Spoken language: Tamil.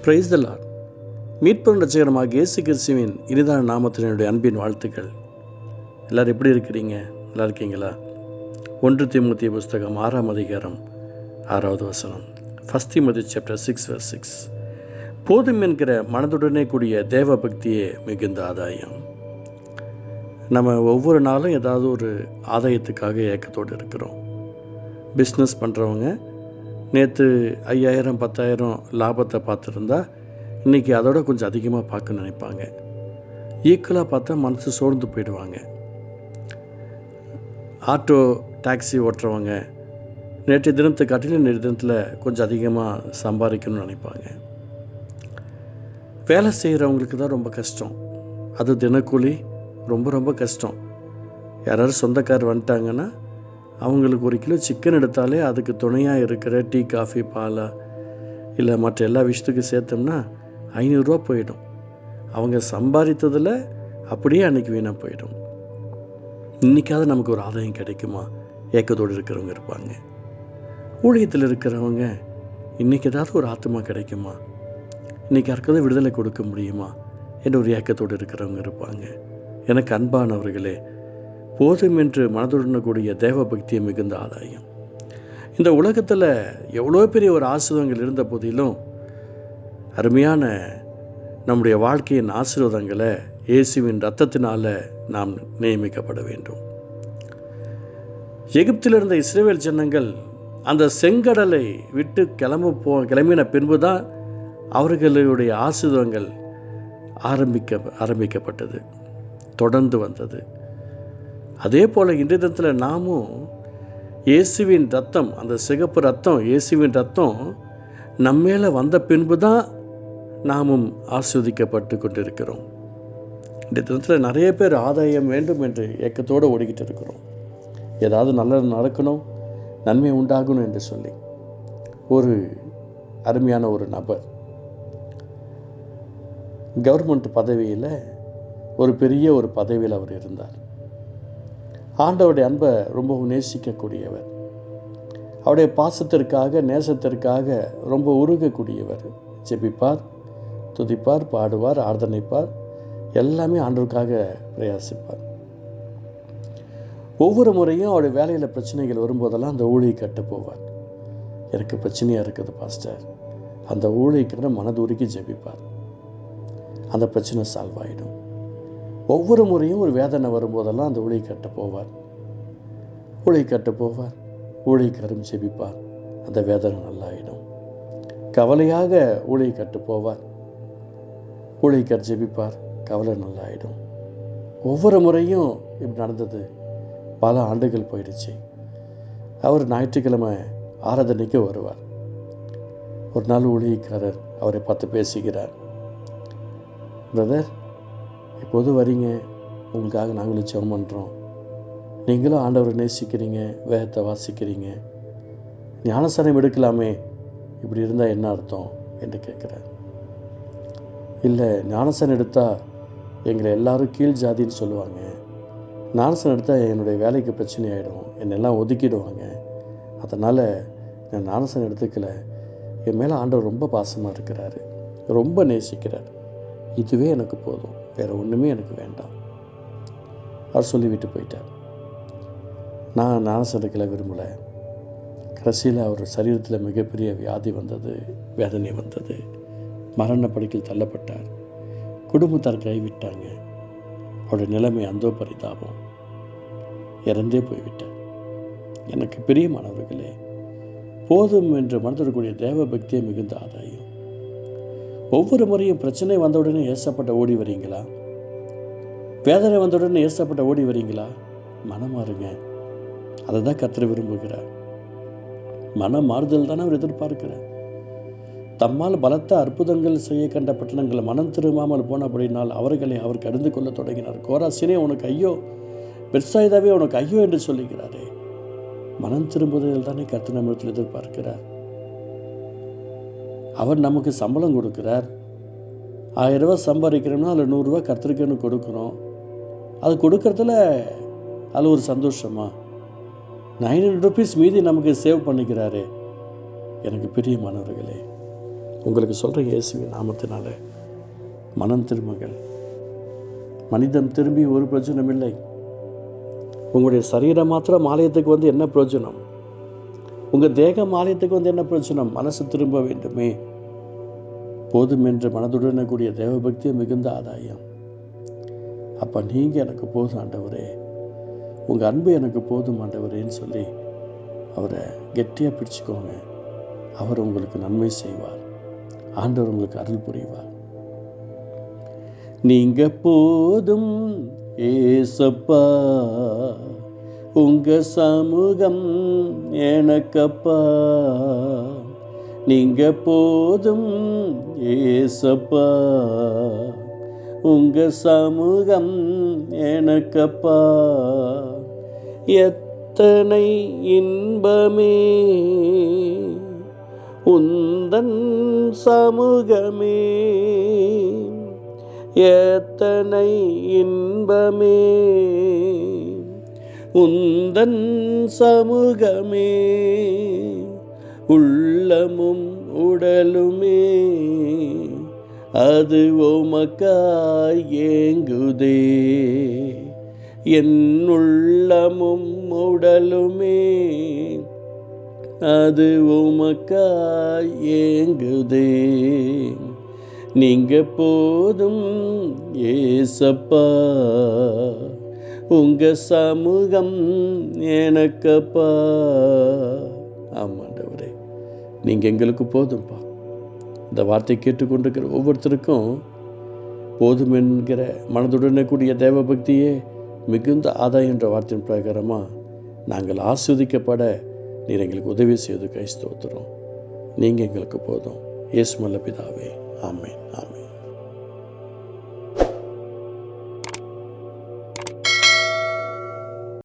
Praise the Lord. மீட்பும் ரட்சகருமாக இயேசு கிறிஸ்துவின் இனிதான நாமத்தில் என்னுடைய அன்பின் வாழ்த்துக்கள். எல்லோரும் எப்படி இருக்கிறீங்க? நல்லா இருக்கீங்களா? 1 தீமோத்தேயு புஸ்தகம் 6ஆம் அதிகாரம் 6வது வசனம். 1 Timothy chapter 6 verse 6. போதும் என்கிற மனதுடனே கூடிய தேவ பக்தியே மிகுந்த ஆதாயம். நம்ம ஒவ்வொரு நாளும் ஏதாவது ஒரு ஆதாயத்துக்காக ஏக்கத்தோடு இருக்கிறோம். பிஸ்னஸ் பண்ணுறவங்க நேற்று 5000 10,000 லாபத்தை பார்த்துருந்தா இன்றைக்கி அதோட கொஞ்சம் அதிகமாக பார்க்க நினைப்பாங்க. ஈக்குவலாக பார்த்தா மனசு சோர்ந்து போயிடுவாங்க. ஆட்டோ டாக்ஸி ஓட்டுறவங்க நேற்று தினத்தை காட்டிலும் நேற்று தினத்தில் கொஞ்சம் அதிகமாக சம்பாதிக்கணும்னு நினைப்பாங்க. வேலை செய்கிறவங்களுக்கு தான் ரொம்ப கஷ்டம். அது தினக்கூலி ரொம்ப கஷ்டம். யாராவது சொந்தக்கார் வந்துட்டாங்கன்னா அவங்களுக்கு 1 கிலோ சிக்கன் எடுத்தாலே அதுக்கு துணையாக இருக்கிற டீ காஃபி பாலா இல்லை மற்ற எல்லா விஷயத்துக்கும் சேர்த்தோம்னா 500 ரூபா போயிடும். அவங்க சம்பாதித்ததில் அப்படியே அன்றைக்கி வீணாக போயிடும். இன்றைக்காவது நமக்கு ஒரு ஆதாயம் கிடைக்குமா ஏக்கத்தோடு இருக்கிறவங்க இருப்பாங்க. ஊழியத்தில் இருக்கிறவங்க இன்றைக்கி ஏதாவது ஒரு ஆத்மா கிடைக்குமா, இன்றைக்கி யாருக்காவது விடுதலை கொடுக்க முடியுமா என்ற ஒரு ஏக்கத்தோடு இருக்கிறவங்க இருப்பாங்க. எனக்கு அன்பானவர்களே, போதும் என்று மனதுடன் கூடிய தேவ பக்தியை மிகுந்த ஆதாயம். இந்த உலகத்தில் எவ்வளோ பெரிய ஒரு ஆசீர்வாதங்கள் இருந்த போதிலும் அருமையான நம்முடைய வாழ்க்கையின் ஆசீர்வாதங்களை இயேசுவின் இரத்தத்தினால் நாம் நியமிக்கப்பட வேண்டும். எகிப்தில் இருந்த இஸ்ரவேல் ஜனங்கள் அந்த செங்கடலை விட்டு கிளம்பின பின்பு தான் அவர்களுடைய ஆசீர்வாதங்கள் ஆரம்பிக்கப்பட்டது, தொடர்ந்து வந்தது. அதே போல் இன்றைய தினத்தில் நாமும் இயேசுவின் ரத்தம், அந்த சிகப்பு ரத்தம், இயேசுவின் ரத்தம் நம்மேல வந்த பின்பு தான் நாமும் ஆஸ்வதிக்கப்பட்டு கொண்டிருக்கிறோம். இந்த தினத்தில் நிறைய பேர் ஆதாயம் வேண்டும் என்று ஏக்கத்தோடு ஓடிக்கிட்டு இருக்கிறோம். ஏதாவது நல்லது நடக்கணும், நன்மை உண்டாகணும் என்று சொல்லி ஒரு அருமையான ஒரு நபர் கவர்மெண்ட் பதவியில் ஒரு பெரிய ஒரு பதவியில் அவர் இருந்தார். ஆண்டவருடைய அன்பை ரொம்பவும் நேசிக்கக்கூடியவர், அவருடைய பாசத்திற்காக நேசத்திற்காக ரொம்ப உருகக்கூடியவர். ஜெபிப்பார், துதிப்பார், பாடுவார், ஆர்தனைப்பார், எல்லாமே ஆண்டவருக்காக பிரயாசிப்பார். ஒவ்வொரு முறையும் அவருடைய வேலையில் பிரச்சனைகள் வரும்போதெல்லாம் அந்த ஊழியை கட்டு போவார். எனக்கு பிரச்சனையாக இருக்குது பாஸ்டர், அந்த ஊழியக்கிற மனதுருகி ஜெபிப்பார். அந்த பிரச்சனை சால்வ் ஆகிடும். ஒவ்வொரு முறையும் ஒரு வேதனை வரும்போதெல்லாம் அந்த ஊழியக்கார்ட்ட போவார். ஊழியக்காரும் ஜெபிப்பார், அந்த வேதனை நல்லாயிடும். கவலையாக ஊழியக்கார்ட்ட போவார், ஊழியக்கார் ஜெபிப்பார், கவலை நல்லாயிடும். ஒவ்வொரு முறையும் இப்படி நடந்தது. பல ஆண்டுகள் போயிடுச்சு. அவர் ஞாயிற்றுக்கிழமை ஆராதனைக்கு வருவார். ஒரு நாள் ஊழியக்காரர் அவரை பார்த்து பேசுகிறார். பிரதர், இப்போது வரீங்க, உங்களுக்காக நாங்களும் ஜெபம் பண்ணுறோம். நீங்களும் ஆண்டவரை நேசிக்கிறீங்க, வேதத்தை வாசிக்கிறீங்க, ஞானஸ்நானம் எடுக்கலாமே, இப்படி இருந்தால் என்ன அர்த்தம் என்று கேட்குறார். இல்லை, ஞானஸ்நானம் எடுத்தால் எங்களை எல்லாரும் கீழ் ஜாதின்னு சொல்லுவாங்க, ஞானஸ்நானம் எடுத்தால் என்னுடைய வேலைக்கு பிரச்சனை ஆகிடும், என்னெல்லாம் ஒதுக்கிடுவாங்க, அதனால் நான் ஞானஸ்நானம் எடுத்துக்கல. என் மேலே ஆண்டவர் ரொம்ப பாசமாக இருக்கிறாரு, ரொம்ப நேசிக்கிறார், இதுவே எனக்கு போதும், வேறு ஒன்றுமே எனக்கு வேண்டாம். அவர் சொல்லிவிட்டு போயிட்டார். நான் ஞானஸ்நானம் விரும்பலை. கடைசியில் அவர் சரீரத்தில் மிகப்பெரிய வியாதி வந்தது, வேதனை வந்தது, மரண படுக்கையில் தள்ளப்பட்டார். குடும்பத்தார் கைவிட்டாங்க. அவருடைய நிலைமை அந்தோ பரிதாபம், இறந்தே போய்விட்டார். எனக்கு பிரியமானவர்களே, போதும் என்று மனதிற்கூடிய தேவ பக்தியை மிகுந்த ஆதாயம். ஒவ்வொரு முறையும் பிரச்சனை வந்தவுடனே ஏசப்பட்ட ஓடி வரீங்களா? வேதனை வந்தவுடனே ஏசப்பட்ட ஓடி வரீங்களா? மனம் மாறுங்க, அதை தான் கர்த்தர் விரும்புகிறார். மனம் மாறுதல் தானே அவர் எதிர்பார்க்கிறார். தம்மால் பலத்த அற்புதங்கள் செய்ய கண்ட பட்டணங்கள் மனம் திரும்பாமல் போனபடினால் அவர்களை அவர் கடிந்து கொள்ள தொடங்கினார். கோராசினே உனக்கு ஐயோ, பெத்சாயிதாவே உனக்கு ஐயோ என்று சொல்லுகிறாரே. மனம் திரும்புதல் தானே கர்த்தர் நம்மிடத்தில் எதிர்பார்க்கிறார். அவர் நமக்கு சம்பளம் கொடுக்குறார். 1000 ரூபா சம்பாதிக்கிறோம்னா அதில் 100 ரூபா கர்த்தருக்குன்னு கொடுக்குறோம். அது கொடுக்கறதுல அதில் ஒரு சந்தோஷமா? 900 ருபீஸ் மீதி நமக்கு சேவ் பண்ணிக்கிறாரு. எனக்கு பிரியமானவர்களே, உங்களுக்கு சொல்கிறேன், இயேசுவின் நாமத்தினால மனம் திரும்புங்கள். மனிதன் திரும்பி ஒரு பிரயோஜனம் இல்லை. உங்களுடைய சரீரம் மாத்திரம் ஆலயத்துக்கு வந்து என்ன பிரயோஜனம்? உங்கள் தேகம் ஆலயத்துக்கு வந்து என்ன பிரயோஜனம்? மனசு திரும்ப வேண்டுமே. போதும் என்று மனதுடனே கூடிய தேவபக்தியை மிகுந்த ஆதாயம். அப்போ நீங்கள் எனக்கு போதும் ஆண்டவரே, உங்கள் அன்பு எனக்கு போதும் ஆண்டவரேன்னு சொல்லி அவரை கெட்டியாக பிடிச்சிக்கோங்க. அவர் உங்களுக்கு நன்மை செய்வார். ஆண்டவர் உங்களுக்கு அருள் புரிவார். நீங்க போதும் ஏசப்பா, உங்க சமூகம் எனக்கப்பா. நீங்க போதும் ஏசப்பா, உங்க சமூகம் எனக்கப்பா. எத்தனை இன்பமே உந்தன் சமூகமே, எத்தனை இன்பமே உந்தன் சமூகமே. உள்ளமும் உடலுமே அது உமக்காய் ஏங்குதே. என் உள்ளமும் உடலுமே அது உமக்காய் ஏங்குதே. நீங்க போதும் ஏசப்பா, உங்க சமூகம் எனக்கப்பா. ஆமாண்டவரே, நீங்கள் எங்களுக்கு போதும்பா. இந்த வார்த்தை கேட்டுக்கொண்டிருக்கிற ஒவ்வொருத்தருக்கும் போதும் என்கிற மனதுடனே கூடிய தேவபக்தியே மிகுந்த ஆதாயம் என்ற வார்த்தையின் பிரகாரமாக நாங்கள் ஆஸ்வதிக்கப்பட நீர் எங்களுக்கு உதவி செய்து ஸ்தோத்திரம். நீங்கள் எங்களுக்கு போதும். இயேசு நல்ல பிதாவே. ஆமென், ஆமென்.